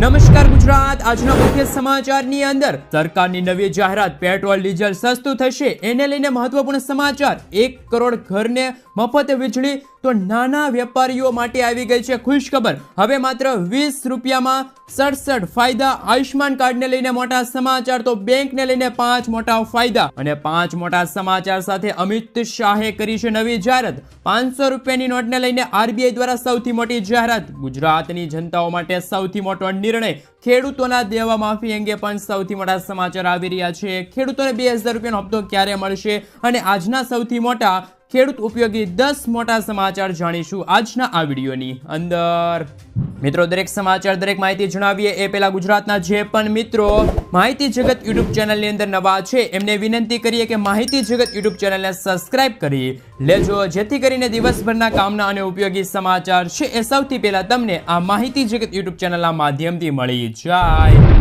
નમસ્કાર ગુજરાત, આજના મુખ્ય સમાચારની અંદર સરકારની નવી જાહેરાત, પેટ્રોલ ડીઝલ સસ્તું થશે, એને લઈને મહત્વપૂર્ણ સમાચાર। 1 કરોડ ઘરને મફત વીજળી, તો નાના વેપારીઓ માટે આવી ગઈ છે ખુશખબર। હવે માત્ર 20 રૂપિયામાં 67 ફાયદા। આયુષ્માન કાર્ડને લઈને મોટા સમાચાર, તો બેંકને લઈને 5 મોટા ફાયદા અને 5 મોટા સમાચાર સાથે અમિત શાહે કરી છે નવી જાહેરાત। 500 રૂપિયાની નોટને લઈને આરબીઆઈ દ્વારા સૌથી મોટી જાહેરાત। ગુજરાતની જનતાઓ માટે સૌથી મોટો નિર્ણય, ખેડૂતોના દેવા માફી અંગે પણ સૌથી મોટા સમાચાર આવી રહ્યા છે। ખેડૂતોને 2000 રૂપિયાનો હપ્તો ક્યારે મળશે અને આજના સૌથી મોટા ખેડૂત ઉપયોગી 10 મોટા સમાચાર જાણીશું આજના આ વિડીયોની અંદર। મિત્રો, દરેક સમાચાર, દરેક માહિતી જણાવીએ એ પહેલા ગુજરાતના જે પણ મિત્રો માહિતી જગત યુટ્યુબ ચેનલની અંદર નવા છે એમને વિનંતી કરીએ કે માહિતી જગત યુટ્યુબ ચેનલને સબસ્ક્રાઇબ કરી લેજો, જેથી કરીને દિવસભરના કામના અને ઉપયોગી સમાચાર છે એ સૌથી પહેલા તમને આ માહિતી જગત યુટ્યુબ ચેનલના માધ્યમથી મળી જાય।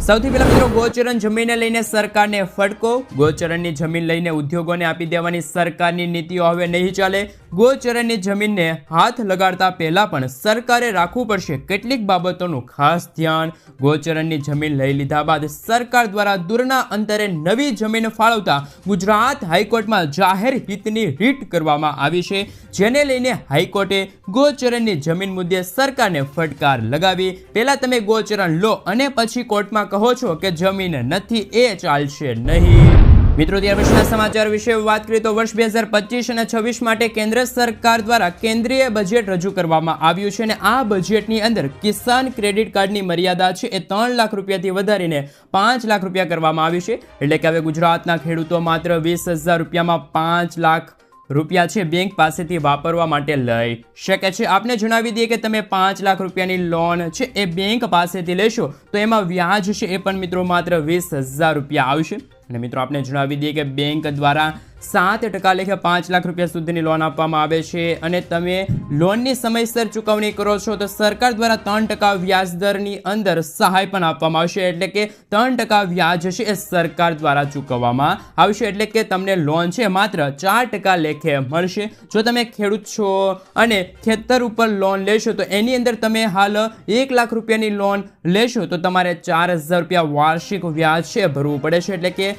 સૌથી પહેલા મિત્રો, ગોચરણ જમીનને લઈને સરકારને ફટકો। ગોચરણની જમીન લઈને ઉદ્યોગોને આપી દેવાની સરકારની નીતિઓ હવે નહીં ચાલે। ગોચરણની જમીનને હાથ લગાડતા પહેલા પણ સરકારે રાખવું પડશે કેટલીક બાબતોનું ખાસ ધ્યાન। ગોચરણની જમીન લઈ લીધા બાદ સરકાર દ્વારા દૂરના અંતરે નવી જમીન ફાળવતા ગુજરાત હાઈકોર્ટમાં જાહેર હિતની રીટ કરવામાં આવી છે, જેને લઈને હાઈકોર્ટે ગોચરણની જમીન મુદ્દે સરકારને ફટકાર લગાવી। પહેલા તમે ગોચરણ લો અને પછી કોર્ટમાં કહો છો કે જમીન નથી, એ ચાલશે નહીં। મિત્રો, ત્યાર પછીના સમાચાર વિશે વાત કરીએ તો વર્ષ 2025 અને 26 માટે કેન્દ્ર સરકાર દ્વારા કેન્દ્રીય બજેટ રજૂ કરવામાં આવ્યું છે અને આ બજેટની અંદર કિસાન ક્રેડિટ કાર્ડની મર્યાદા છે એ 3 લાખ રૂપિયાથી વધારીને 5 લાખ રૂપિયા કરવામાં આવી છે। એટલે કે હવે ગુજરાતના ખેડૂતો માત્ર 20,000 રૂપિયામાં 5 લાખ રૂપિયા છે બેંક પાસેથી વાપરવા માટે લઈ શકે છે। આપને જણાવી દઈએ કે તમે 5 લાખ રૂપિયાની લોન છે એ બેંક પાસેથી લેશો તો એમાં વ્યાજ છે એ પણ મિત્રો માત્ર 20,000 રૂપિયા આવશે। અને મિત્રો, આપને જણાવી દઈએ કે બેંક દ્વારા 7% લેખે 5 લાખ રૂપિયા સુધીની લોન આપવામાં આવે છે અને તમે લોનની સમયસર ચૂકવણી કરો છો તો સરકાર દ્વારા 3% વ્યાજદરની અંદર સહાય પણ આપવામાં આવશે। એટલે કે 3% વ્યાજ છે એ સરકાર દ્વારા ચૂકવવામાં આવશે, એટલે કે તમને લોન છે માત્ર 4% લેખે મળશે। જો તમે ખેડૂત છો અને ખેતર ઉપર લોન લેશો તો એની અંદર તમે હાલ 1 લાખ રૂપિયાની લોન લેશો તો તમારે 4,000 રૂપિયા વાર્ષિક વ્યાજ છે ભરવું પડે છે। એટલે કે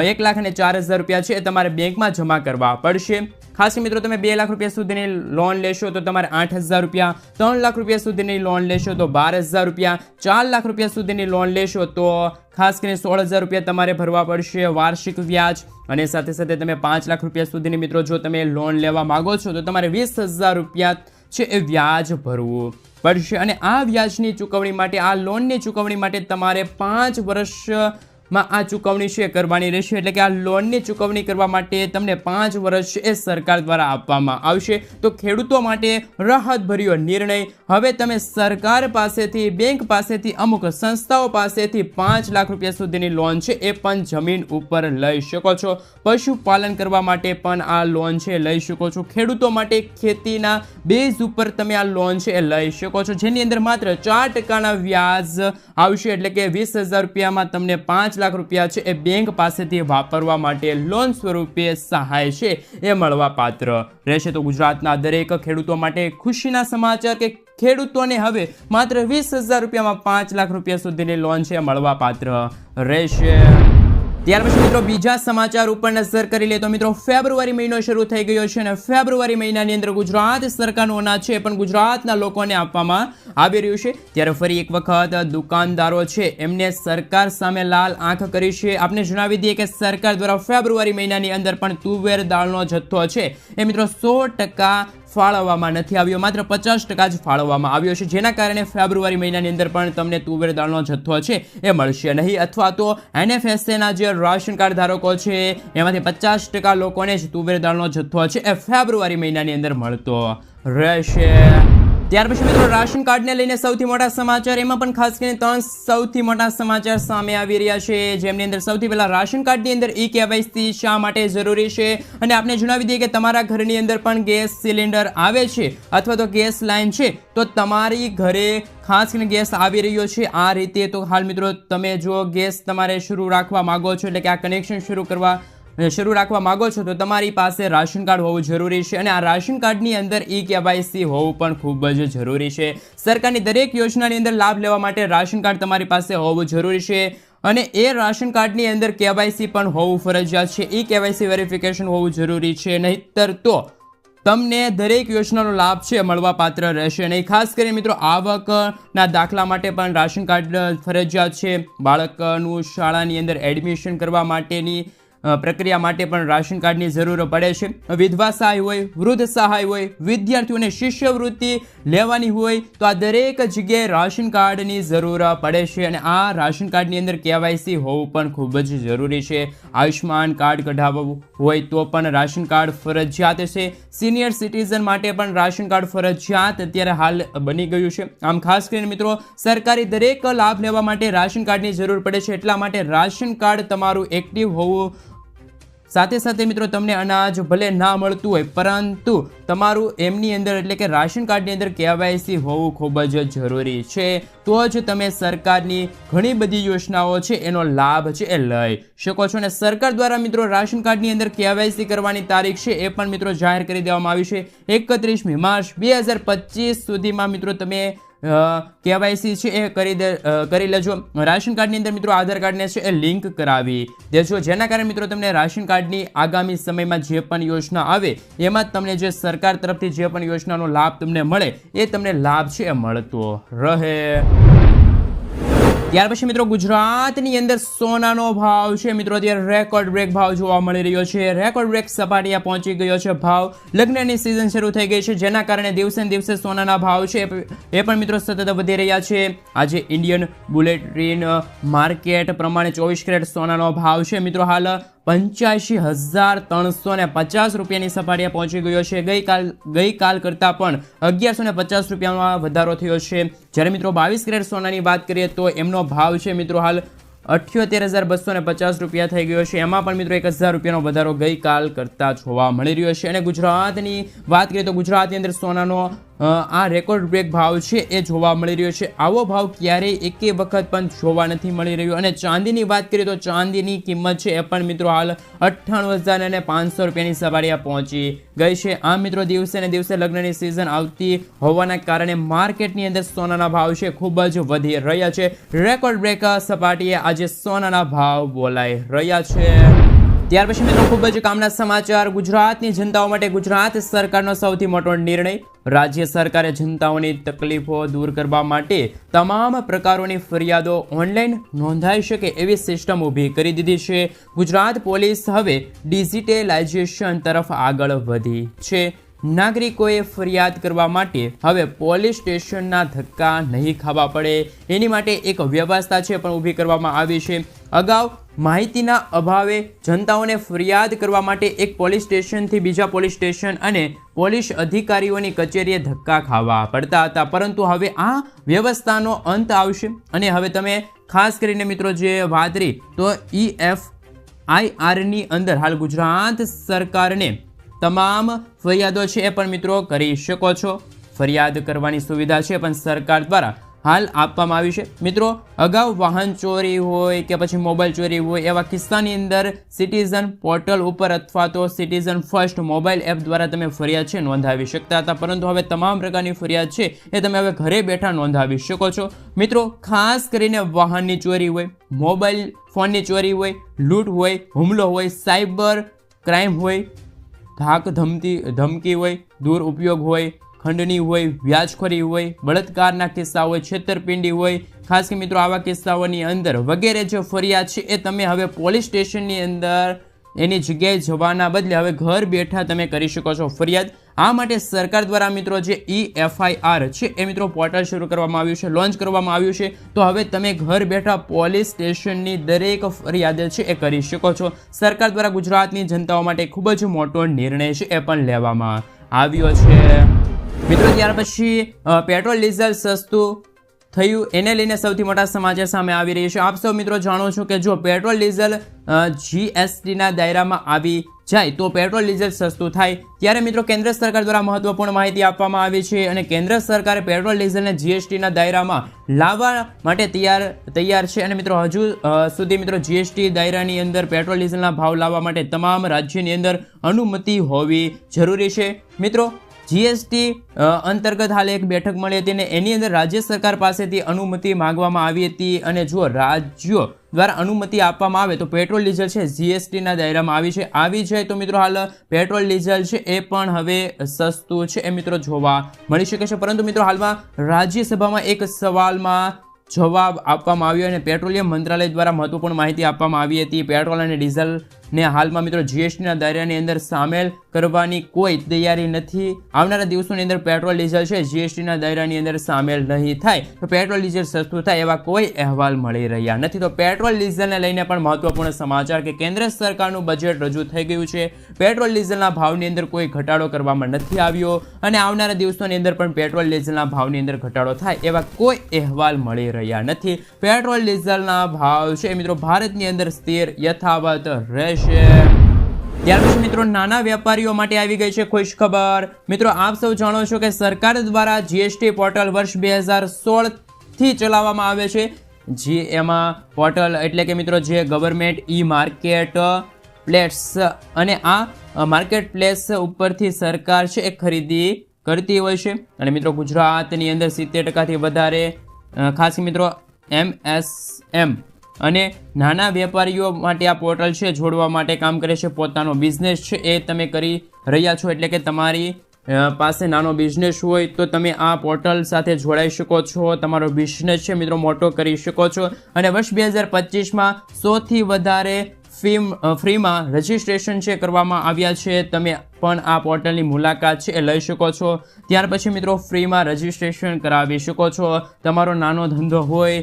1 લાખ અને 4,000 રૂપિયા છે એ તમારે બેંકમાં જમા કરવા પડશે। ખાસ મિત્રો, તમે 2 લાખ રૂપિયા સુધીની લોન લેશો તો તમારે 8,000 રૂપિયા, 3 લાખ રૂપિયા સુધીની લોન લેશો તો 12,000 રૂપિયા, 4 લાખ રૂપિયા સુધીની લોન લેશો તો ખાસ કરીને 16,000 રૂપિયા તમારે ભરવા પડશે વાર્ષિક વ્યાજ। અને સાથે સાથે તમે 5 લાખ રૂપિયા સુધીની મિત્રો જો તમે લોન લેવા માંગો છો તો તમારે 20,000 રૂપિયા છે એ વ્યાજ ભરવું પડશે। અને આ વ્યાજની ચૂકવણી માટે, આ લોનની ચૂકવણી માટે તમારે 5 વર્ષ આ ચૂકવણી છે કરવાની રહેશે। એટલે કે આ લોનની ચૂકવણી કરવા માટે તમને 5 વર્ષ એ સરકાર દ્વારા આપવામાં આવશે। તો ખેડૂતો માટે રાહતભર્યો નિર્ણય। હવે તમે સરકાર પાસેથી, બેંક પાસેથી, અમુક સંસ્થાઓ પાસેથી 5 લાખ રૂપિયા સુધીની લોન છે એ પણ જમીન ઉપર લઈ શકો છો। પશુપાલન કરવા માટે પણ આ લોન છે લઈ શકો છો। ખેડૂતો માટે ખેતીના બેઝ ઉપર તમે આ લોન છે એ લઈ શકો છો, જેની અંદર માત્ર 4%ના વ્યાજ આવશે। એટલે કે 20,000 રૂપિયામાં તમને 5 લાખ રૂપિયા છે એ બેંક પાસેથી વાપરવા માટે લોન સ્વરૂપે સહાય છે એ મળવા પાત્ર રહેશે। તો ગુજરાતના દરેક ખેડૂતો માટે ખુશીના સમાચાર કે ખેડૂતોને હવે માત્ર 20,000 રૂપિયામાં 5 લાખ રૂપિયા સુધીની લોન છે મળવા પાત્ર રહેશે। ત્યાર પછી મિત્રો, બીજા સમાચાર ઉપર નજર કરી લે તો મિત્રો, ફેબ્રુઆરી મહિનો શરૂ થઈ ગયો છે અને ફેબ્રુઆરી મહિનાની અંદર ગુજરાત સરકારનું અનાજ છે પણ ગુજરાતના લોકોને આપવામાં આવી રહ્યું છે। ત્યારે ફરી એક વખત દુકાનદારો છે એમને સરકાર સામે લાલ આંખ કરી છે। આપને જણાવી દઈએ કે સરકાર દ્વારા ફેબ્રુઆરી મહિનાની અંદર પણ તુવેર દાળનો જથ્થો છે એ મિત્રો 100% ફાળવવામાં નથી આવ્યો, માત્ર 50% જ ફાળવવામાં આવ્યો છે, જેના કારણે ફેબ્રુઆરી મહિનાની અંદર પણ તમને તુવેર દાળનો જથ્થો છે એ મળશે નહીં। અથવા તો NFSAના જે રાશન કાર્ડ ધારકો છે એમાંથી 50% લોકોને જ તુવેર દાળનો જથ્થો છે એ ફેબ્રુઆરી મહિનાની અંદર મળતો રહેશે। ત્યાર પછી મિત્રો, રાશન કાર્ડને લઈને સૌથી મોટા સમાચાર, એમાં પણ ખાસ કરીને 3 સૌથી મોટા સમાચાર સામે આવી રહ્યા છે, જેમની અંદર સૌથી પહેલા રાશન કાર્ડની અંદર e-KYC શા માટે જરૂરી છે। અને આપને જણાવી દઈએ કે તમારા ઘરની અંદર પણ ગેસ સિલિન્ડર આવે છે અથવા તો ગેસ લાઈન છે તો તમારી ઘરે ખાસ કરીને ગેસ આવી રહ્યો છે આ રીતે, તો હાલ મિત્રો તમે જો ગેસ તમારે શરૂ રાખવા માંગો છો, એટલે કે આ કનેક્શન શરૂ કરવા શરૂ રાખવા માંગો છો તો તમારી પાસે રાશન કાર્ડ હોવું જરૂરી છે અને આ રાશન કાર્ડની અંદર KYC હોવું પણ ખૂબ જ જરૂરી છે. સરકારની દરેક યોજનાની અંદર લાભ લેવા માટે રાશન કાર્ડ તમારી પાસે હોવું જરૂરી છે અને એ રાશન કાર્ડની અંદર KYC પણ હોવું ફરજિયાત છે. KYC વેરિફિકેશન હોવું જરૂરી છે, નહીંતર તો તમને દરેક યોજનાનો લાભ છે મળવા પાત્ર રહેશે નહીં. ખાસ કરીને મિત્રો આવકના દાખલા માટે પણ રાશન કાર્ડ ફરજિયાત છે. બાળકનું શાળાની અંદર એડમિશન કરવા માટેની પ્રક્રિયા માટે પણ રાશન કાર્ડની જરૂર પડે છે. વિધવા સહાય હોય, વૃદ્ધ સહાય હોય, વિદ્યાર્થીઓને શિષ્યવૃત્તિ લેવાની હોય તો આ દરેક જગ્યાએ રાશન કાર્ડની જરૂર પડે છે અને આ રાશન કાર્ડની અંદર KYC હોવું પણ ખૂબ જ જરૂરી છે. આયુષ્માન કાર્ડ કઢાવવું હોય તો પણ રાશન કાર્ડ ફરજિયાત છે. સિનિયર સિટીઝન માટે પણ રાશન કાર્ડ ફરજિયાત અત્યારે હાલ બની ગયું છે. આમ ખાસ કરીને મિત્રો સરકારી દરેક લાભ લેવા માટે રાશન કાર્ડની જરૂર પડે છે. એટલા માટે રાશન કાર્ડ તમારું એક્ટિવ હોવું, સાથે સાથે મિત્રો તમને અનાજ ભલે ના મળતું હોય પરંતુ તમારું એમની અંદર એટલે કે રાશન કાર્ડની અંદર KYC હોવું ખૂબ જ જરૂરી છે. તો જ તમે સરકારની ઘણી બધી યોજનાઓ છે એનો લાભ છે એ લઈ શકો છો. અને સરકાર દ્વારા મિત્રો રાશન કાર્ડની અંદર KYC કરવાની તારીખ છે એ પણ મિત્રો જાહેર કરી દેવામાં આવી છે. 31મી માર્ચ 2025 સુધીમાં મિત્રો તમે KYC છે એ કરી લેજો. રાશન કાર્ડની અંદર મિત્રો આધાર કાર્ડને છે એ લિંક કરાવી દેજો, જેના કારણે મિત્રો તમને રાશન કાર્ડની આગામી સમયમાં જે પણ યોજના આવે એમાં તમને જે સરકાર તરફથી જે પણ યોજનાનો લાભ તમને મળે એ તમને લાભ છે એ મળતો રહે. ત્યાર પછી મિત્રો ગુજરાતની અંદર સોનાનો ભાવ છે મિત્રો અત્યારે રેકોર્ડ બ્રેક ભાવ જોવા મળી રહ્યો છે. રેકોર્ડ બ્રેક સપાટીએ પહોંચી ગયો છે ભાવ. લગ્નની સિઝન શરૂ થઈ ગઈ છે, જેના કારણે દિવસે ને દિવસે સોનાના ભાવ છે એ પણ મિત્રો સતત વધી રહ્યા છે. આજે ઇન્ડિયન બુલેટિન માર્કેટ પ્રમાણે 24 કેરેટ સોનાનો ભાવ છે મિત્રો હાલ 85,350 રૂપિયાની સપાટીએ પહોંચી ગયો છે. ગઈકાલ કરતાં પણ 1150 રૂપિયામાં વધારો થયો છે. જ્યારે મિત્રો 22 કેરેટ સોનાની વાત કરીએ તો એમનો ભાવ છે મિત્રો હાલ 78,250 રૂપિયા થઈ ગયો છે. એમાં પણ મિત્રો 1,000 રૂપિયાનો વધારો ગઈકાલ કરતાં જોવા મળી રહ્યો છે. અને ગુજરાતની વાત કરીએ તો ગુજરાતની અંદર સોનાનો આ રેકોર્ડ બ્રેક ભાવ છે એ જોવા મળી રહ્યો છે. આવો ભાવ ક્યારેય એકે વખત પણ જોવા નથી મળી રહ્યો. અને ચાંદીની વાત કરીએ તો ચાંદીની કિંમત છે એ પણ મિત્રો હાલ 98,500 રૂપિયાની સપાટીએ પહોંચી ગઈ છે. આમ મિત્રો દિવસે ને દિવસે લગ્નની સિઝન આવતી હોવાના કારણે માર્કેટની અંદર સોનાના ભાવ છે ખૂબ જ વધી રહ્યા છે. રેકોર્ડ બ્રેક સપાટીએ આજે સોનાના ભાવ બોલાઈ રહ્યા છે. ત્યાર પછી મિત્રો ખૂબ જ કામના સમાચાર. ગુજરાતની જનતાઓ માટે ગુજરાત સરકારનો સૌથી મોટો નિર્ણય. રાજ્ય સરકારે જનતાઓની તકલીફો દૂર કરવા માટે તમામ પ્રકારોની ફરિયાદો ઓનલાઈન નોંધાઈ શકે એવી સિસ્ટમ ઊભી કરી દીધી છે. ગુજરાત પોલીસ હવે ડિજિટલાઇઝેશન તરફ આગળ વધી છે. નાગરિકોએ ફરિયાદ કરવા માટે હવે પોલીસ સ્ટેશનના ધક્કા નહીં ખાવા પડે એની માટે એક વ્યવસ્થા છે પણ ઊભી કરવામાં આવી છે. અગાઉ માહિતીના અભાવે જનતાઓને ફરિયાદ કરવા માટે એક પોલીસ સ્ટેશનથી બીજા પોલીસ સ્ટેશન અને પોલીસ અધિકારીઓની કચેરીએ ધક્કા ખાવા પડતા હતા, પરંતુ હવે આ વ્યવસ્થાનો અંત આવશે અને હવે તમે ખાસ કરીને મિત્રો જે વાત કરી તો EFIRની અંદર હાલ ગુજરાત સરકારને તમામ ફરિયાદો છે એ પણ મિત્રો કરી શકો છો. ફરિયાદ કરવાની સુવિધા છે પણ સરકાર દ્વારા હાલ આપવામાં આવી છે. મિત્રો અગાઉ વાહન ચોરી હોય કે પછી મોબાઈલ ચોરી હોય એવા કિસ્સાની અંદર સિટીઝન પોર્ટલ ઉપર અથવા તો સિટીઝન ફર્સ્ટ મોબાઈલ એપ દ્વારા તમે ફરિયાદ છે નોંધાવી શકતા હતા, પરંતુ હવે તમામ પ્રકારની ફરિયાદ છે એ તમે હવે ઘરે બેઠા નોંધાવી શકો છો. મિત્રો ખાસ કરીને વાહનની ચોરી હોય, મોબાઈલ ફોનની ચોરી હોય, લૂંટ હોય, હુમલો હોય, સાયબર ક્રાઇમ હોય, ધાક ધમકી હોય, દુરુપયોગ હોય, ખંડણી હોય, વ્યાજખોરી હોય, બળાત્કારના કિસ્સા હોય, છેતરપિંડી હોય, ખાસ કે મિત્રો આવા કિસ્સાઓની અંદર વગેરે જે ફરિયાદ છે એ તમે હવે પોલીસ સ્ટેશનની અંદર એની જગ્યાએ જવાના બદલે હવે ઘર બેઠા તમે કરી શકો છો ફરિયાદ. આ માટે સરકાર દ્વારા મિત્રો જે EFIR છે એ મિત્રો પોર્ટલ શરૂ કરવામાં આવ્યું છે, લોન્ચ કરવામાં આવ્યું છે. તો હવે તમે ઘર બેઠા પોલીસ સ્ટેશનની દરેક ફરિયાદ છે એ કરી શકો છો. સરકાર દ્વારા ગુજરાતની જનતાઓ માટે ખૂબ જ મોટો નિર્ણય છે એ પણ લેવામાં આવ્યો છે. મિત્રો ત્યાર પછી પેટ્રોલ ડીઝલ સસ્તું થયું એને લઈને સૌથી મોટા સમાચાર સામે આવી રહી છે. આપ સૌ મિત્રો જાણો છો કે જો પેટ્રોલ ડીઝલ GSTના દાયરામાં આવી જાય તો પેટ્રોલ ડીઝલ સસ્તું થાય. ત્યારે મિત્રો કેન્દ્ર સરકાર દ્વારા મહત્વપૂર્ણ માહિતી આપવામાં આવી છે અને કેન્દ્ર સરકારે પેટ્રોલ ડીઝલને જીએસટીના દાયરામાં લાવવા માટે તૈયાર છે. અને મિત્રો હજુ સુધી મિત્રો જીએસટી દાયરાની અંદર પેટ્રોલ ડીઝલના ભાવ લાવવા માટે તમામ રાજ્યોની અંદર અનુમતિ હોવી જરૂરી છે. મિત્રો જીએસટી અંતર્ગત હાલ એક બેઠક મળી હતી અને એની અંદર રાજ્ય સરકાર પાસેથી અનુમતિ માંગવામાં આવી હતી અને જો રાજ્યો દ્વારા અનુમતિ આપવામાં આવે તો પેટ્રોલ ડીઝલ છે જીએસટીના દાયરામાં આવી જાય તો મિત્રો હાલ પેટ્રોલ ડીઝલ છે એ પણ હવે સસ્તું છે એ મિત્રો જોવા મળી શકે છે. પરંતુ મિત્રો હાલમાં રાજ્યસભામાં એક સવાલમાં જવાબ આપવામાં આવ્યો અને પેટ્રોલિયમ મંત્રાલય દ્વારા મહત્વપૂર્ણ માહિતી આપવામાં આવી હતી. પેટ્રોલ અને ડીઝલને હાલમાં મિત્રો જીએસટીના દાયરાની અંદર સામેલ કરવાની કોઈ તૈયારી નથી. આવનારા દિવસોની અંદર પેટ્રોલ ડીઝલ છે જીએસટીના દાયરાની અંદર સામેલ નહીં થાય તો પેટ્રોલ ડીઝલ સસ્તું થાય એવા કોઈ અહેવાલ મળી રહ્યા નથી. તો પેટ્રોલ ડીઝલને લઈને પણ મહત્વપૂર્ણ સમાચાર કે કેન્દ્ર સરકારનું બજેટ રજૂ થઈ ગયું છે. પેટ્રોલ ડીઝલના ભાવની અંદર કોઈ ઘટાડો કરવામાં નથી આવ્યો અને આવનારા દિવસોની અંદર પણ પેટ્રોલ ડીઝલના ભાવની અંદર ઘટાડો થાય એવા કોઈ અહેવાલ મળી રહ્યા નથી. પેટ્રોલ ડીઝલના ભાવ છે મિત્રો ભારતની અંદર સ્થિર યથાવત રહેશે. ત્યાર પછી મિત્રો નાના વેપારીઓ માટે આવી ગઈ છે ખુશ ખબર. મિત્રો આપ સૌ જાણો છો કે સરકાર દ્વારા જીએસટી પોર્ટલ વર્ષ 2016 થી ચલાવવામાં આવે છે. એમાં પોર્ટલ એટલે કે મિત્રો જે ગવર્મેન્ટ ઈ માર્કેટ પ્લેસ અને આ માર્કેટ પ્લેસ ઉપરથી સરકાર છે એ ખરીદી કરતી હોય છે. અને મિત્રો ગુજરાતની અંદર 70%થી વધારે ખાસ મિત્રો MSM અને નાના વેપારીઓ માટે આ પોર્ટલ છે જોડવા માટે કામ કરે છે. પોતાનો બિઝનેસ છે એ તમે કરી રહ્યા છો એટલે કે તમારી પાસે નાનો બિઝનેસ હોય તો તમે આ પોર્ટલ સાથે જોડાઈ શકો છો. તમારો બિઝનેસ છે મિત્રો મોટો કરી શકો છો. અને વર્ષ 2025માં 100થી વધારે ફ્રીમાં રજિસ્ટ્રેશન છે કરવામાં આવ્યા છે. તમે પણ આ પોર્ટલની મુલાકાત છે એ લઈ શકો છો. ત્યાર પછી મિત્રો ફ્રીમાં રજિસ્ટ્રેશન કરાવી શકો છો. તમારો નાનો ધંધો હોય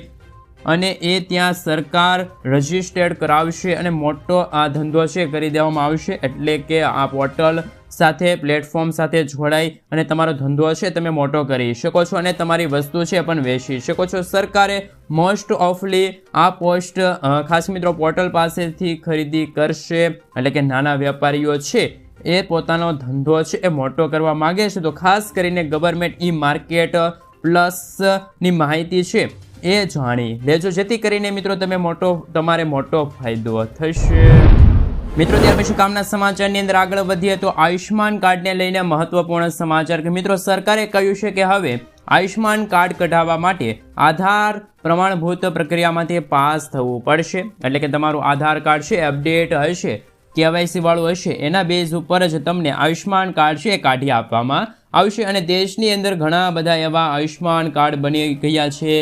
અને એ ત્યાં સરકાર રજિસ્ટર્ડ કરાવશે અને મોટો આ ધંધો છે કરી દેવામાં આવશે. એટલે કે આ પોર્ટલ સાથે પ્લેટફોર્મ સાથે જોડાઈ અને તમારો ધંધો છે તમે મોટો કરી શકો છો અને તમારી વસ્તુ છે પણ વેચી શકો છો. સરકારે મોસ્ટ ઓફલી આ પોસ્ટ ખાસ મિત્રો પોર્ટલ પાસેથી ખરીદી કરશે. એટલે કે નાના વેપારીઓ છે એ પોતાનો ધંધો છે એ મોટો કરવા માગે છે તો ખાસ કરીને ગવર્મેન્ટ ઈ માર્કેટ પ્લસની માહિતી છે એ જાણી લેજો જેથી કરીને મિત્રો તમારે મોટો ફાયદો થશે. મિત્રો ત્યાર પછી કામના સમાચારની અંદર આગળ વધીએ તો આયુષ્માન કાર્ડને લઈને મહત્વપૂર્ણ સમાચાર કે મિત્રો સરકારે કહ્યું છે કે હવે આયુષ્માન કાર્ડ કઢાવવા માટે આધાર પ્રમાણભૂત પ્રક્રિયામાંથી પાસ થવું પડશે. એટલે કે તમારું આધાર કાર્ડ છે અપડેટ હશે, KYC વાળું હશે, એના બેઝ ઉપર જ તમને આયુષ્માન કાર્ડ છે કાઢી આપવામાં આવશે. અને દેશની અંદર ઘણા બધા એવા આયુષ્માન કાર્ડ બની ગયા છે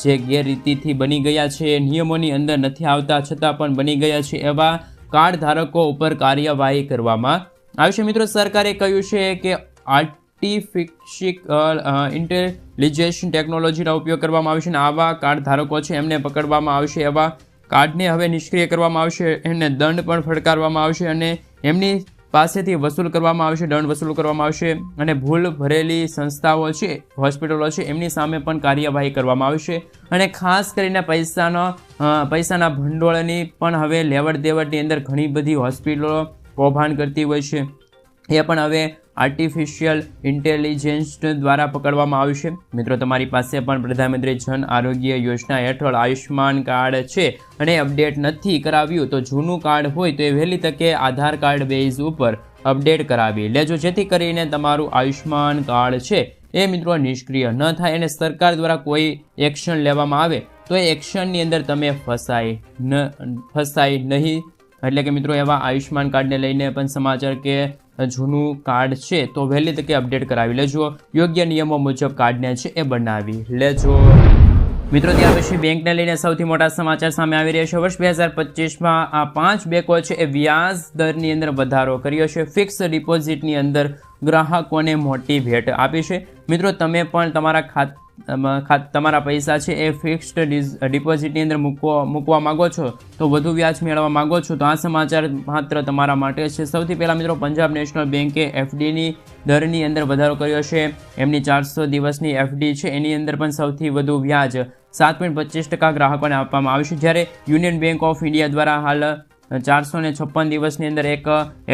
જે ગેરરીતિથી બની ગયા છે, નિયમોની અંદર નથી આવતા છતાં પણ બની ગયા છે. એવા કાર્ડ ધારકો ઉપર કાર્યવાહી કરવામાં આવશે. મિત્રો સરકારે કહ્યું છે કે આર્ટિફિશિયલ ઇન્ટેલિજન્સ ટેકનોલોજીનો ઉપયોગ કરવામાં આવશે અને આવા કાર્ડ ધારકો છે એમને પકડવામાં આવશે. એવા કાર્ડને હવે નિષ્ક્રિય કરવામાં આવશે, એને દંડ પણ ફટકારવામાં આવશે અને એમની પાસેથી વસૂલ કરવામાં આવશે, દંડ વસૂલ કરવામાં આવશે. અને ભૂલ ભરેલી સંસ્થાઓ છે, હોસ્પિટલો છે એમની સામે પણ કાર્યવાહી કરવામાં આવશે. અને ખાસ કરીને પૈસાના ભંડોળની પણ હવે લેવડ દેવડની અંદર ઘણી બધી હોસ્પિટલો કૌભાંડ કરતી હોય છે. એ પણ હવે આર્ટિફિશિયલ ઇન્ટેલિજન્સ દ્વારા પકડવામાં આવશે. મિત્રો તમારી પાસે પણ પ્રધાનમંત્રી જન આરોગ્ય યોજના હેઠળ આયુષ્માન કાર્ડ છે અને અપડેટ નથી કરાવ્યું તો જૂનું કાર્ડ હોય તો એ વહેલી તકે આધાર કાર્ડ બેઝ ઉપર અપડેટ કરાવી લેજો જેથી કરીને તમારું આયુષ્માન કાર્ડ છે એ મિત્રો નિષ્ક્રિય ન થાય અને સરકાર દ્વારા કોઈ એક્શન લેવામાં આવે તો એ એક્શનની અંદર તમે ફસાય નહીં. એટલે કે મિત્રો એવા આયુષ્માન કાર્ડને લઈને પણ સમાચાર કે જૂનું કાર્ડ છે તો વહેલી તકે અપડેટ કરાવી લેજો, યોગ્ય નિયમો મુજબ કાર્ડને છે એ બનાવી લેજો. મિત્રો ત્યાર પછી બેંકને લઈને સૌથી મોટા સમાચાર સામે આવી રહ્યા છે. વર્ષ 2025માં આ 5 બેંકો છે એ વ્યાજ દરની અંદર વધારો કર્યો છે. ફિક્સ ડિપોઝિટની અંદર ગ્રાહકોને મોટી ભેટ આપી છે. મિત્રો તમે પણ તમારા પૈસા છે એ ફિક્સ્ડ ડિપોઝિટની અંદર મૂકવા માંગો છો તો વધુ વ્યાજ મેળવવા માંગો છો તો આ સમાચાર માત્ર તમારા માટે છે. સૌથી પહેલાં મિત્રો પંજાબ નેશનલ બેંકે FDની દરની અંદર વધારો કર્યો છે. એમની 400 દિવસની FD છે એની અંદર પણ સૌથી વધુ વ્યાજ 7.25% ગ્રાહકોને આપવામાં આવશે. જ્યારે યુનિયન બેંક ઓફ ઇન્ડિયા દ્વારા હાલ 456 દિવસની અંદર એક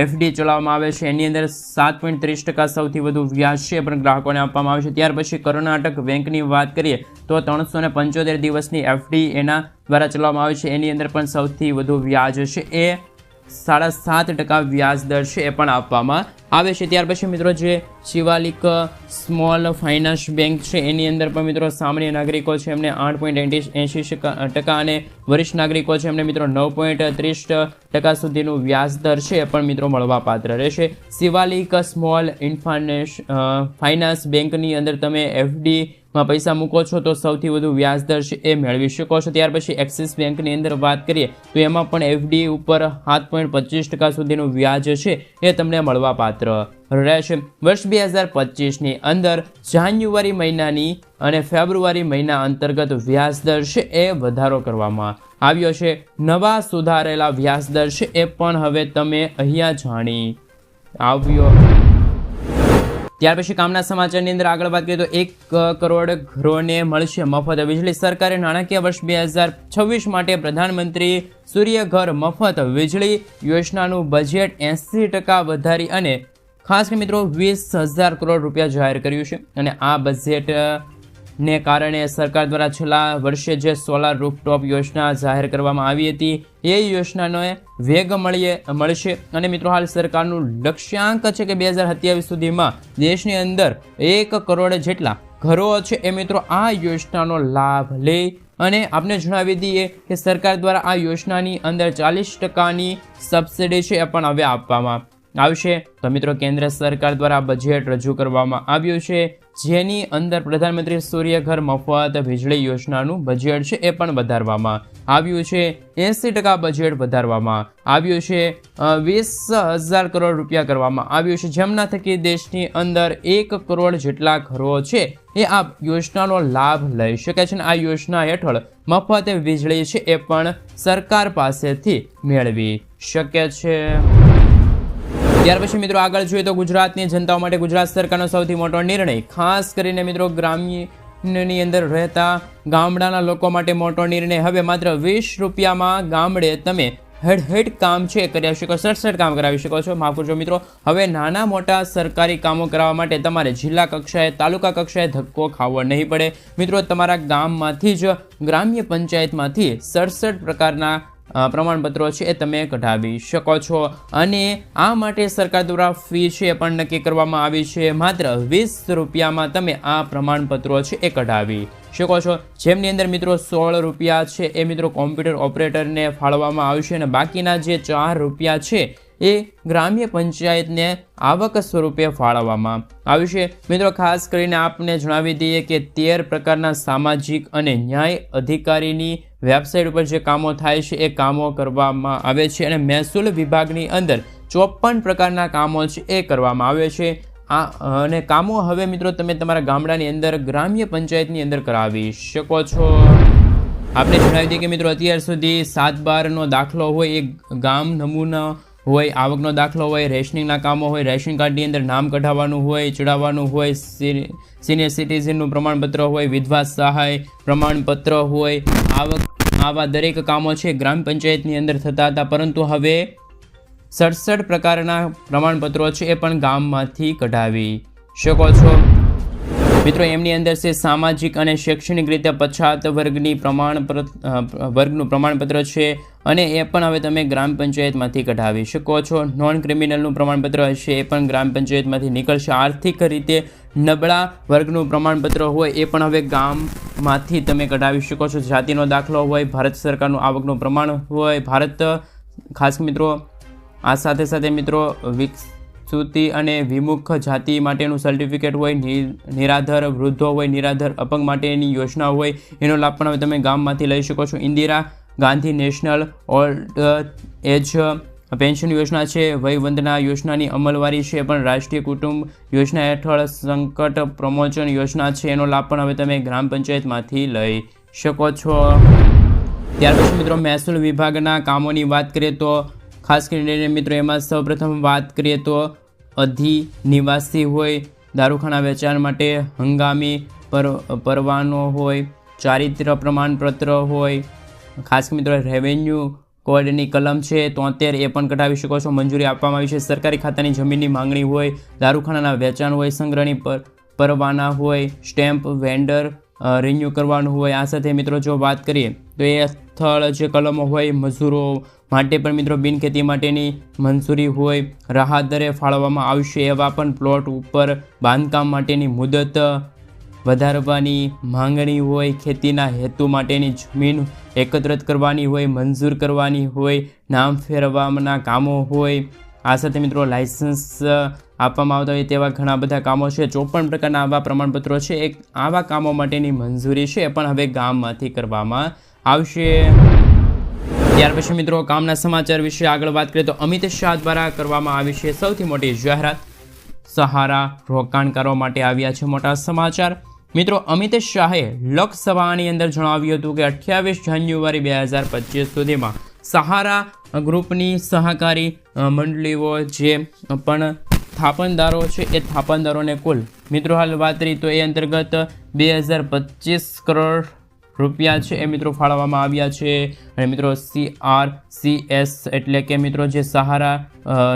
FD ચલાવવામાં આવે છે. એની અંદર 7.30% સૌથી વધુ વ્યાજ છે પણ ગ્રાહકોને આપવામાં આવે છે. ત્યાર પછી કર્ણાટક બેંકની વાત કરીએ તો 375 દિવસની FD એના દ્વારા ચલાવવામાં આવે છે. એની અંદર પણ સૌથી વધુ વ્યાજ છે એ 7.5% વ્યાજ દર છે એ પણ આપવામાં આવે છે. ત્યાર પછી મિત્રો જે શિવાલિક સ્મોલ ફાઇનાન્સ બેંક છે એની અંદર પણ મિત્રો સામાન્ય નાગરિકો છે એમને 8.80% અને વરિષ્ઠ નાગરિકો છે એમને મિત્રો 9.30% સુધીનું વ્યાજ દર છે એ પણ મિત્રો મળવાપાત્ર રહેશે. શિવાલિક સ્મોલ ફાઇનાન્સ બેંકની અંદર તમે FD માં પૈસા મૂકો છો તો સૌથી વધુ વ્યાજ દર છે એ મેળવી શકો છો. ત્યાર પછી એક્સિસ બેંકની અંદર વાત કરીએ તો એમાં પણ FD ઉપર 7.25% સુધીનું વ્યાજ છે એ તમને મળવાપાત્ર રહેશે. વર્ષ 2025ની અંદર જાન્યુઆરી મહિનાની અને ફેબ્રુઆરી મહિના અંતર્ગત વ્યાજ દર છે એ વધારો કરવામાં આવ્યો છે. નવા સુધારેલા વ્યાજ દર છે એ પણ હવે તમે અહીંયા જાણી આવ્યો. ત્યાર પછી કામના સમાચારની અંદર આગળ વાત કરીએ તો 1 કરોડ ઘરોને મળશે મફત વીજળી. સરકારે નાણાકીય વર્ષ 2026 માટે પ્રધાનમંત્રી સૂર્ય ઘર મફત વીજળી યોજનાનું બજેટ 80% વધારી અને ખાસ કરીને મિત્રો 20,000 કરોડ રૂપિયા જાહેર કર્યું છે. અને આ બજેટને કારણે સરકાર દ્વારા છેલ્લા વર્ષે જે સોલાર રૂફટોપ યોજના જાહેર કરવામાં આવી હતી એ યોજનાનો વેગ મળશે. અને મિત્રો હાલ સરકારનું લક્ષ્યાંક છે કે 2027 સુધીમાં દેશની અંદર 1 કરોડ જેટલા ઘરો છે એ મિત્રો આ યોજનાનો લાભ લે. અને આપને જણાવી દઈએ કે સરકાર દ્વારા આ યોજનાની અંદર 40%ની સબસિડી છે એ પણ હવે આપવામાં આવશે. તો મિત્રો કેન્દ્ર સરકાર દ્વારા બજેટ રજૂ કરવામાં આવ્યું છે જેની અંદર પ્રધાનમંત્રી સૂર્ય ઘર મફત વીજળી યોજનાનું બજેટ છે એ પણ વધારવામાં આવ્યું છે. 80% બજેટ વધારવામાં આવ્યું છે. 20,000 કરોડ રૂપિયા કરવામાં આવ્યું છે જેમના થકી દેશની અંદર 1 કરોડ જેટલા ઘરો છે એ આ યોજનાનો લાભ લઈ શકે છે. અને આ યોજના હેઠળ મફત વીજળી છે એ પણ સરકાર પાસેથી મેળવી શકે છે. ત્યાર પછી મિત્રો આગળ જોઈએ તો ગુજરાતની જનતાઓ માટે ગુજરાત સરકારનો સૌથી મોટો નિર્ણય, ખાસ કરીને મિત્રો ગ્રામ્યની અંદર રહેતા ગામડાના લોકો માટે મોટો નિર્ણય. હવે માત્ર 20 રૂપિયામાં ગામડે તમે હેડ કામ છે કરી શકો, 67 કામ કરાવી શકો છો. માફ કરજો મિત્રો, હવે નાના મોટા સરકારી કામો કરાવવા માટે તમારે જિલ્લા કક્ષાએ તાલુકા કક્ષાએ ધક્કો ખાવો નહીં પડે. મિત્રો તમારા ગામમાંથી જ ગ્રામ્ય પંચાયતમાંથી 67 પ્રકારના પ્રમાણપત્રો છે એ તમે કઢાવી શકો છો. અને આ માટે સરકાર દ્વારા ફી છે એ પણ નક્કી કરવામાં આવી છે. માત્ર 20 રૂપિયામાં તમે આ પ્રમાણપત્રો છે એ કઢાવી શકો છો. જેમની અંદર મિત્રો 16 રૂપિયા છે એ મિત્રો કોમ્પ્યુટર ઓપરેટરને ફાળવવામાં આવશે અને બાકીના જે 4 રૂપિયા છે એ ગ્રામ્ય પંચાયતને આવક સ્વરૂપે ફાળવવામાં આવશે. મિત્રો ખાસ કરીને આપને જણાવી દઈએ કે 13 પ્રકારના સામાજિક અને ન્યાય અધિકારીની વેબસાઇટ ઉપર જે કામો થાય છે એ કામો કરવામાં આવે છે. અને મહેસૂલ વિભાગની અંદર 54 પ્રકારના કામો છે એ કરવામાં આવે છે. અને કામો હવે મિત્રો તમે તમારા ગામડાની અંદર ગ્રામ્ય પંચાયતની અંદર કરાવી શકો છો. આપણે જણાવી દઈએ કે મિત્રો અત્યાર સુધી 7/12નો દાખલો હોય, એ ગામ નમૂના હોય, આવકનો દાખલો હોય, રેશનિંગના કામો હોય, રેશન કાર્ડની અંદર નામ કઢાવવાનું હોય, ચડાવવાનું હોય, સિનિયર સિટીઝનનું પ્રમાણપત્ર હોય, વિધવા સહાય પ્રમાણપત્ર હોય, આવા દરેક કામો છે ગ્રામ પંચાયતની અંદર થતા હતા. પરંતુ હવે 67 પ્રકારના પ્રમાણપત્રો છે એ પણ ગામમાંથી કઢાવી શકો છો. મિત્રો એમની અંદર છે સામાજિક અને શૈક્ષણિક રીતે પછાત વર્ગનું પ્રમાણપત્ર છે અને એ પણ હવે તમે ગ્રામ પંચાયતમાંથી કઢાવી શકો છો. નોન ક્રિમિનલનું પ્રમાણપત્ર હશે એ પણ ગ્રામ પંચાયતમાંથી નીકળશે. આર્થિક રીતે નબળા વર્ગનું પ્રમાણપત્ર હોય એ પણ હવે ગામમાંથી તમે કઢાવી શકો છો. જાતિનો દાખલો હોય, ભારત સરકારનું આવકનું પ્રમાણ હોય, ભારત ખાસ મિત્રો આ સાથે મિત્રો વિકસતી અને વિમુખ જાતિ માટેનું સર્ટિફિકેટ હોય, નિરાધાર વૃદ્ધો હોય, નિરાધાર અપંગ માટેની યોજના હોય, એનો લાભ પણ હવે તમે ગામમાંથી લઈ શકો છો. Indira Gandhi national old age pension યોજના છે, વયવંદના યોજનાની અમલવારી છે, પણ રાષ્ટ્રીય કુટુંબ યોજના હેઠળ સંકટ પ્રમોચન યોજના છે, એનો લાભ પણ હવે તમે ગ્રામ પંચાયતમાંથી લઈ શકો છો. ત્યાર પછી મિત્રો મહેસૂલ વિભાગના કામોની વાત કરીએ તો ખાસ કરીને મિત્રો એમાં સૌપ્રથમ વાત કરીએ તો અધિનિવાસી હોય, દારૂખાના વેચાણ માટે હંગામી પરવાનો હોય, ચારિત્ર પ્રમાણપત્ર હોય, ખાસ મિત્રો રેવન્યુ કોડની કલમ છે 73 એ પણ કઢાવી શકો છો. મંજૂરી આપવામાં આવી છે. સરકારી ખાતાની જમીનની માંગણી હોય, દારૂખાનાના વેચાણ હોય, સંગ્રહની પરવાના હોય, સ્ટેમ્પ વેન્ડર રિન્યૂ કરવાનું હોય. આ સાથે મિત્રો જો વાત કરીએ તો એ સ્થળ જે કલમો હોય, મજૂરો માટે પણ મિત્રો બિનખેતી માટેની મંજૂરી હોય, રાહત દરે ફાળવવામાં આવશે એવા પણ પ્લોટ ઉપર બાંધકામ માટેની મુદત વધારવાની માંગણી હોય, ખેતીના હેતુ માટેની જમીન એકત્રિત કરવાની હોય, મંજૂર કરવાની હોય, નામ ફેરવવાના કામો હોય. આ સાથે મિત્રો લાઇસન્સ આપવામાં આવતા હોય તેવા ઘણા બધા કામો છે. 54 પ્રકારના આવા પ્રમાણપત્રો છે. આવા કામો માટેની મંજૂરી છે એ પણ હવે ગામમાંથી કરવામાં આવશે. ત્યાર પછી મિત્રો કામના સમાચાર વિશે આગળ વાત કરીએ તો અમિત શાહ દ્વારા કરવામાં આવી છે સૌથી મોટી જાહેરાત. સહારા રોકાણકારો માટે આવ્યા છે મોટા સમાચાર. મિત્રો અમિત શાહે લોકસભાની અંદર જણાવ્યું હતું કે 28 જાન્યુઆરી 2025 સુધીમાં સહારા ગ્રુપની સહકારી મંડળીઓ જે પણ થાપણદારો છે એ થાપણદારોને કુલ મિત્રો હાલ વાત કરી તો એ અંતર્ગત 2025 કરોડ રૂપિયા છે એ મિત્રો ફાળવવામાં આવ્યા છે. અને મિત્રો CRCS એટલે કે મિત્રો જે સહારા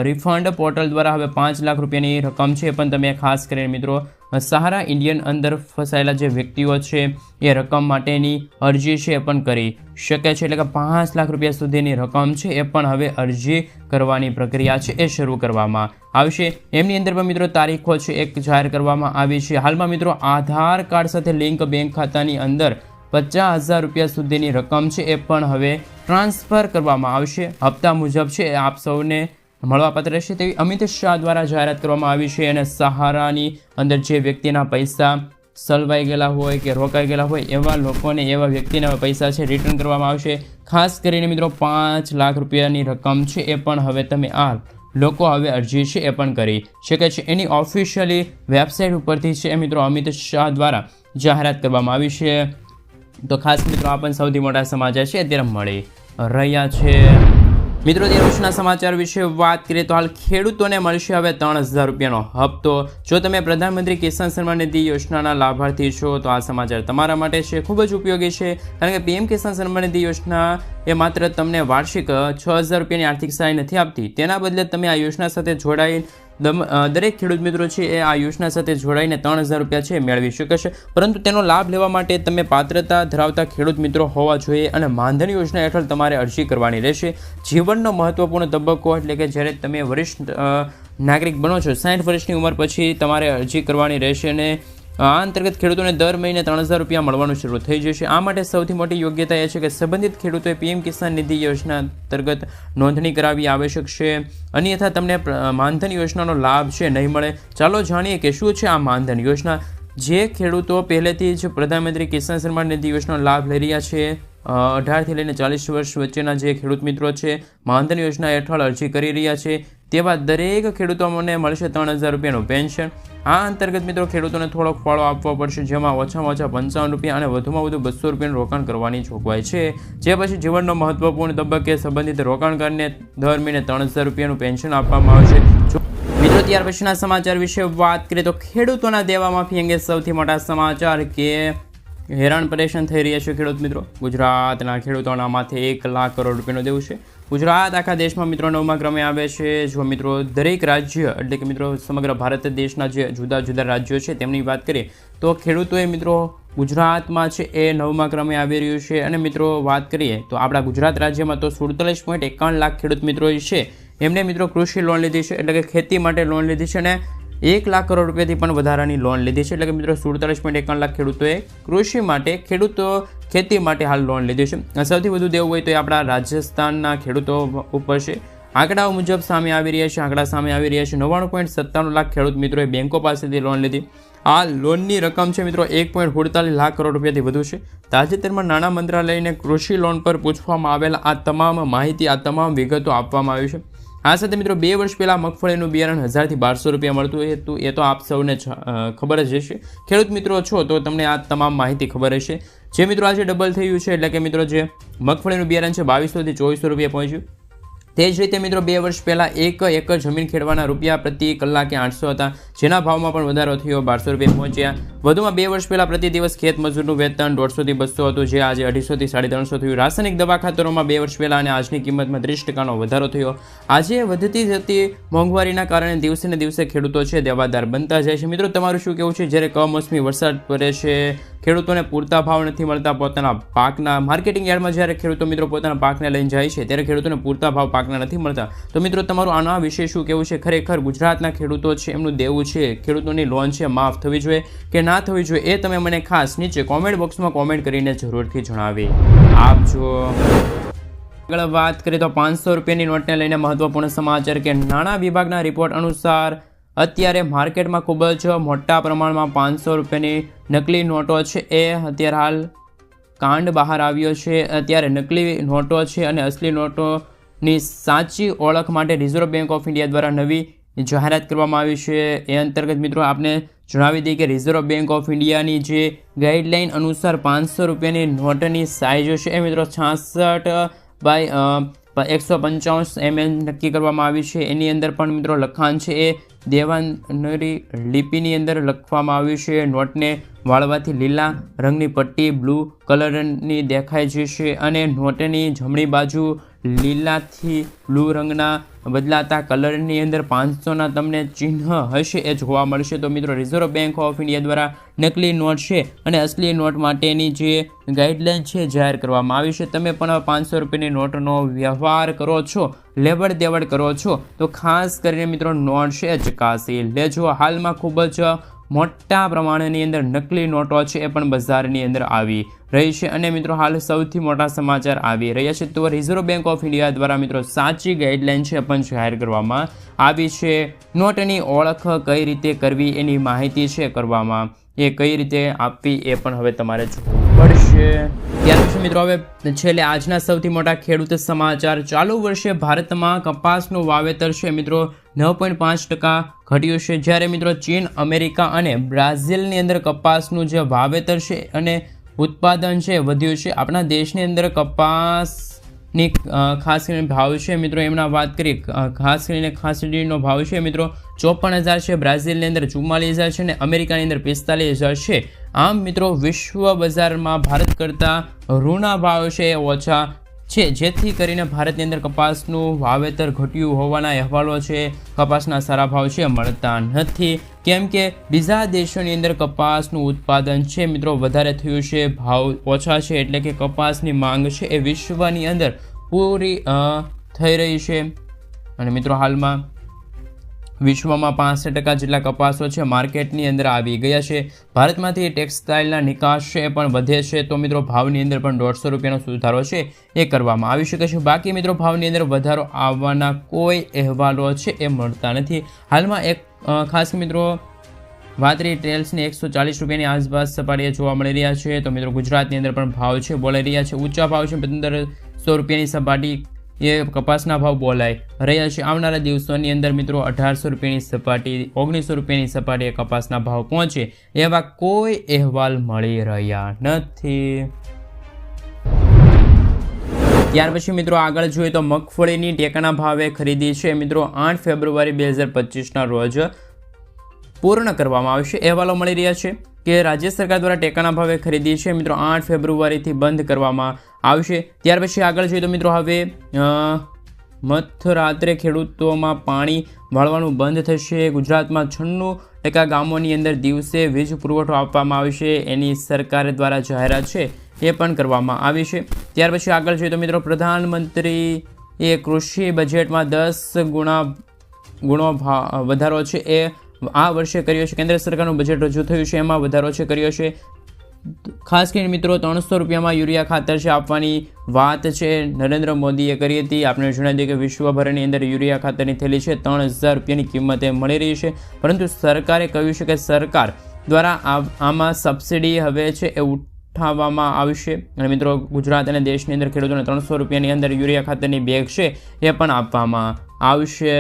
રિફંડ પોર્ટલ દ્વારા હવે 5 લાખ રૂપિયાની રકમ છે પણ તમે ખાસ કરીને મિત્રો સહારા ઇન્ડિયન અંદર ફસાયેલા જે વ્યક્તિઓ છે એ રકમ માટેની અરજી છે એ પણ કરી શકે છે. એટલે કે 5 લાખ રૂપિયા સુધીની રકમ છે એ પણ હવે અરજી કરવાની પ્રક્રિયા છે એ શરૂ કરવામાં આવશે. એમની અંદર પણ મિત્રો તારીખો છે એક જાહેર કરવામાં આવી છે. હાલમાં મિત્રો આધાર કાર્ડ સાથે લિંક બેંક ખાતાની અંદર 50,000 રૂપિયા સુધીની રકમ છે એ પણ હવે ટ્રાન્સફર કરવામાં આવશે. હપ્તા મુજબ છે એ આપ સૌને મળવાપાત્ર રહેશે તેવી અમિત શાહ દ્વારા જાહેરાત કરવામાં આવી છે. અને સહારાની અંદર જે વ્યક્તિના પૈસા સલવાઈ ગયેલા હોય કે રોકાઈ ગયેલા હોય એવા લોકોને એવા વ્યક્તિના પૈસા છે રિટર્ન કરવામાં આવશે. ખાસ કરીને મિત્રો 5 લાખ રૂપિયાની રકમ છે એ પણ હવે તમે આ લોકો હવે અરજી છે એ પણ કરી શકે છે. એની ઓફિશિયલી વેબસાઇટ ઉપરથી છે એ મિત્રો અમિત શાહ દ્વારા જાહેરાત કરવામાં આવી છે. તો ખાસ મિત્રો આ પણ સૌથી મોટા સમાચાર છે અત્યારે મળી રહ્યા છે. મિત્રો દેશના સમાચાર વિશે વાત કરીએ તો હાલ ખેડૂતોને મળશે હવે 3,000 રૂપિયાનો હપ્તો. જો તમે પ્રધાનમંત્રી કિસાન સન્માન નિધિ યોજનાના લાભાર્થી છો તો આ સમાચાર તમારા માટે છે. ખૂબ જ ઉપયોગી છે કારણ કે PM કિસાન સન્માન નિધિ યોજના એ માત્ર તમને વાર્ષિક 6,000 રૂપિયાની આર્થિક સહાય નથી આપતી. તેના બદલે તમે આ યોજના સાથે જોડાઈ દરેક ખેડૂત મિત્રો છે એ આ યોજના સાથે જોડાઈને 3,000 રૂપિયા છે મેળવી શકે છે. પરંતુ તેનો લાભ લેવા માટે તમે પાત્રતા ધરાવતા ખેડૂત મિત્રો હોવા જોઈએ અને માનધન યોજના હેઠળ તમારે અરજી કરવાની રહેશે. જીવનનો મહત્વપૂર્ણ તબક્કો એટલે કે જ્યારે તમે વરિષ્ઠ નાગરિક બનો છો 60 વર્ષની ઉંમર પછી તમારે અરજી કરવાની રહેશે. અને આ અંતર્ગત ખેડૂતોને દર મહિને 3,000 રૂપિયા મળવાનું શરૂ થઈ જશે. આ માટે સૌથી મોટી યોગ્યતા એ છે કે સંબંધિત ખેડૂતોએ PM કિસાન નિધિ યોજના અંતર્ગત નોંધણી કરાવવી આવશ્યક છે. અન્યથા તમને માનધન યોજનાનો લાભ છે નહીં મળે. ચાલો જાણીએ કે શું છે આ માનધન યોજના. જે ખેડૂતો પહેલેથી જ પ્રધાનમંત્રી કિસાન સન્માન નિધિ યોજનાનો લાભ લઈ રહ્યા છે 18થી લઈને 40 વર્ષ વચ્ચેના જે ખેડૂત મિત્રો છે માનધન યોજના હેઠળ અરજી કરી રહ્યા છે તેવા દરેક ખેડૂતોને મળશે 3,000 રૂપિયાનું પેન્શન. આ અંતર્ગત મિત્રો ખેડૂતોને થોડોક ફાળો આપવો પડશે જેમાં ઓછામાં ઓછા 55 રૂપિયા અને વધુમાં વધુ 200 રૂપિયાનું રોકાણ કરવાની જોગવાઈ છે. જે પછી જીવનનો મહત્વપૂર્ણ તબક્કે સંબંધિત રોકાણકારને દર મહિને 3,000 રૂપિયાનું પેન્શન આપવામાં આવશે. મિત્રો ત્યાર પછીના સમાચાર વિશે વાત કરીએ તો ખેડૂતોના દેવા માફી અંગે સૌથી મોટા સમાચાર કે હેરાન પરેશાન થઈ રહ્યા છે ખેડૂત મિત્રો. ગુજરાતના ખેડૂતોના માથે 1 લાખ કરોડ રૂપિયાનું દેવું છે. ગુજરાત આખા દેશમાં મિત્રો 9મા ક્રમે આવે છે. જો મિત્રો દરેક રાજ્ય એટલે કે મિત્રો સમગ્ર ભારત દેશના જે જુદા જુદા રાજ્યો છે તેમની વાત કરીએ તો ખેડૂતોએ મિત્રો ગુજરાતમાં છે એ 9મા ક્રમે આવી રહ્યું છે. અને મિત્રો વાત કરીએ તો આપણા ગુજરાત રાજ્યમાં તો 47.51 લાખ ખેડૂત મિત્રો છે એમને મિત્રો કૃષિ લોન લીધી છે એટલે કે ખેતી માટે લોન લીધી છે. અને 1 લાખ કરોડ રૂપિયાથી પણ વધારાની લોન લીધી છે. એટલે કે મિત્રો 47.51 લાખ ખેડૂતોએ કૃષિ માટે ખેતી માટે હાલ લોન લીધી છે. સૌથી વધુ દેવું હોય તો એ આપણા રાજસ્થાનના ખેડૂતો ઉપર છે. આંકડાઓ મુજબ સામે આવી રહ્યા છે. 99.97 લાખ ખેડૂત મિત્રોએ બેંકો પાસેથી લોન લીધી. આ લોનની રકમ છે મિત્રો 1.48 લાખ કરોડ રૂપિયાથી વધુ છે. તાજેતરમાં નાણાં મંત્રાલયને કૃષિ લોન પર પૂછવામાં આવેલા આ તમામ માહિતી આ તમામ વિગતો આપવામાં આવી છે. આ સાથે મિત્રો 2 વર્ષ પહેલાં મગફળીનું બિયારણ 1,000 થી 1,200 રૂપિયા મળતું હતું એ તો આપ સૌને ખબર જ હશે. ખેડૂત મિત્રો છો તો તમને આ તમામ માહિતી ખબર હશે. જે મિત્રો આજે ડબલ થયું છે એટલે કે મિત્રો જે મગફળીનું બિયારણ છે 2,200 થી 2,400 રૂપિયા પહોંચ્યું. તે જ રીતે મિત્રો 2 વર્ષ પહેલાં 1 એકર જમીન ખેડવાના રૂપિયા પ્રતિ કલાકે 800 હતા, જેના ભાવમાં પણ વધારો થયો, 1200 રૂપિયા પહોંચ્યા. વધુમાં 2 વર્ષ પહેલાં પ્રતિ દિવસ ખેત મજૂરનું વેતન 150 થી 200 હતું, જે આજે 250 થી 350 થયું. રાસાયણિક દવા ખાતરોમાં 2 વર્ષ પહેલાં અને આજની કિંમતમાં 30% વધારો થયો. આજે વધતી જતી મોંઘવારીના કારણે દિવસે ને દિવસે ખેડૂતો છે દેવાદાર બનતા જાય છે. મિત્રો તમારું શું કહેવું છે? જ્યારે કમોસમી વરસાદ પડે છે, ખેડૂતોને પૂરતા ભાવ નથી મળતા પોતાના પાકના, માર્કેટિંગ યાર્ડમાં જ્યારે ખેડૂતો મિત્રો પોતાના પાકને લઈને જાય છે ત્યારે ખેડૂતોને પૂરતા ભાવ પાકના નથી મળતા. તો મિત્રો તમારું આના વિશે શું કહેવું છે? ખરેખર ગુજરાતના ખેડૂતો છે એમનું દેવું છે, ખેડૂતોની લોન છે માફ થવી જોઈએ કે ના થવી જોઈએ, એ તમે મને ખાસ નીચે કોમેન્ટ બોક્સમાં કોમેન્ટ કરીને જરૂરથી જણાવી આપજો. આગળ વાત કરીએ તો 500 રૂપિયાની નોટને લઈને મહત્વપૂર્ણ સમાચાર કે નાણાં વિભાગના રિપોર્ટ અનુસાર અત્યારે માર્કેટમાં ખૂબ જ મોટા પ્રમાણમાં 500 રૂપિયાની નકલી નોટો છે એ અત્યારે હાલ કાંડ બહાર આવ્યો છે. અત્યારે નકલી નોટો છે અને અસલી નોટોની સાચી ઓળખ માટે રિઝર્વ બેંક ઓફ ઇન્ડિયા દ્વારા નવી જાહેરાત કરવામાં આવી છે. એ અંતર્ગત મિત્રો આપને જણાવી દઈએ કે રિઝર્વ બેંક ઓફ ઇન્ડિયાની જે ગાઈડલાઇન અનુસાર 500 રૂપિયાની નોટની સાઇઝ છે એ મિત્રો 66 બાય 155 mm નક્કી કરવામાં આવી છે. એની અંદર પણ મિત્રો લખાણ છે એ દેવનાગરી લિપિની અંદર લખવામાં આવ્યું છે. નોટને વાળવાથી લીલા રંગની પટ્ટી બ્લુ કલરની દેખાય જશે અને નોટની જમણી બાજુ લીલાથી બ્લુ રંગના બદલાતા કલરની અંદર 500ના તમને ચિહ્ન હશે એ જોવા મળશે. તો મિત્રો રિઝર્વ બેંક ઓફ ઇન્ડિયા દ્વારા નકલી નોટ છે અને અસલી નોટ માટેની જે ગાઈડલાઇન છે જાહેર કરવામાં આવી છે. તમે પણ 500 રૂપિયાની નોટનો વ્યવહાર કરો છો, લેવડ દેવડ કરો છો તો ખાસ કરીને મિત્રો નોટ છે ચકાસી લેજો. હાલમાં ખૂબ જ મોટા પ્રમાણની અંદર નકલી નોટો છે એ પણ બજારની અંદર આવી રહી છે અને મિત્રો હાલ સૌથી મોટા સમાચાર આવી રહ્યા છે. તો રિઝર્વ બેંક ઓફ ઇન્ડિયા દ્વારા મિત્રો સાચી ગાઈડલાઇન છે પણ જાહેર કરવામાં આવી છે. નોટની ઓળખ કઈ રીતે કરવી એની માહિતી છે કરવામાં, એ કઈ રીતે આપવી એ પણ હવે તમારે જોવું પડશે. ત્યાર પછી મિત્રો હવે છેલ્લે આજના સૌથી મોટા ખેડૂત સમાચાર. ચાલુ વર્ષે ભારતમાં કપાસનું વાવેતર છે મિત્રો 9.5% ઘટ્યું છે, જ્યારે મિત્રો ચીન, અમેરિકા અને બ્રાઝિલની અંદર કપાસનું જે વાવેતર છે અને ઉત્પાદન છે વધ્યું છે. આપણા દેશની અંદર કપાસની ખાસ કરીને ભાવ છે મિત્રો એમના વાત કરીએ, ખાસ કરીને ખાસડીનો ભાવ છે મિત્રો 54,000 છે, બ્રાઝિલની અંદર 44,000 છે અને અમેરિકાની અંદર 45,000 છે. આમ મિત્રો વિશ્વ બજારમાં ભારત કરતાં ઋણના ભાવ છે એ ઓછા છે, જેથી કરીને ભારતની અંદર કપાસનું વાવેતર ઘટ્યું હોવાના અહેવાલો છે. કપાસના સારા ભાવ છે મળતા નથી, કેમ કે બીજા દેશોની અંદર કપાસનું ઉત્પાદન છે મિત્રો વધારે થયું છે, ભાવ ઓછા છે, એટલે કે કપાસની માંગ છે એ વિશ્વની અંદર પૂરી થઈ રહી છે. અને મિત્રો હાલમાં વિશ્વમાં 65% જેટલા કપાસો છે માર્કેટની અંદર આવી ગયા છે. ભારતમાંથી ટેક્સટાઇલના નિકાસ છે એ પણ વધે છે, તો મિત્રો ભાવની અંદર પણ 150 રૂપિયાનો સુધારો છે એ કરવામાં આવી શકે છે. બાકી મિત્રો ભાવની અંદર વધારો આવવાના કોઈ અહેવાલો છે એ મળતા નથી. હાલમાં એક ખાસ મિત્રો વાત રહી ટેલ્સને 140 રૂપિયાની આસપાસ સપાટીએ જોવા મળી રહ્યા છે. તો મિત્રો ગુજરાતની અંદર પણ ભાવ છે બોલાઈ રહ્યા છે, ઊંચા ભાવ છે 1500 રૂપિયાની સપાટી એ કપાસના ભાવ બોલાઈ રહ્યા છે. આવનારા દિવસોની અંદર મિત્રો 1800 રૂપિયાની સપાટી, 1900 રૂપિયાની સપાટીએ કપાસના ભાવ પહોંચે એવા કોઈ અહેવાલ મળી રહ્યા નથી. ત્યાર પછી મિત્રો આગળ જોઈએ તો મગફળીની ટેકાના ભાવે ખરીદી છે મિત્રો 8 ફેબ્રુઆરી 2025ના રોજ પૂર્ણ કરવામાં આવશે. અહેવાલો મળી રહ્યા છે કે રાજ્ય સરકાર દ્વારા ટેકાના ભાવે ખરીદી છે મિત્રો 8 ફેબ્રુઆરીથી બંધ કરવામાં આવશે. ત્યાર પછી આગળ જોઈએ તો મિત્રો હવે મધરાત્રે ખેડૂતોમાં પાણી વાળવાનું બંધ થશે. ગુજરાતમાં 96% ગામોની અંદર દિવસે વીજ પુરવઠો આપવામાં આવશે, એની સરકાર દ્વારા જાહેરાત છે એ પણ કરવામાં આવી છે. ત્યાર પછી આગળ જોઈએ તો મિત્રો પ્રધાનમંત્રી એ કૃષિ બજેટમાં 10 ગુણો વધારો છે એ આ વર્ષે કર્યો છે. કેન્દ્ર સરકારનું બજેટ રજૂ થયું છે એમાં વધારો છે કર્યો છે. ખાસ કરીને મિત્રો 300 રૂપિયામાં યુરિયા ખાતર છે આપવાની વાત છે નરેન્દ્ર મોદીએ કરી હતી. આપણે જણાવી દઈએ કે વિશ્વભરની અંદર યુરિયા ખાતરની થેલી છે 3000 રૂપિયાની કિંમતે મળી રહી છે, પરંતુ સરકારે કહ્યું છે કે સરકાર દ્વારા આમાં સબસિડી હવે છે એ ઉઠાવવામાં આવશે. અને મિત્રો ગુજરાત અને દેશની અંદર ખેડૂતોને 300 રૂપિયાની અંદર યુરિયા ખાતરની બેગ છે એ પણ આપવામાં આવશે.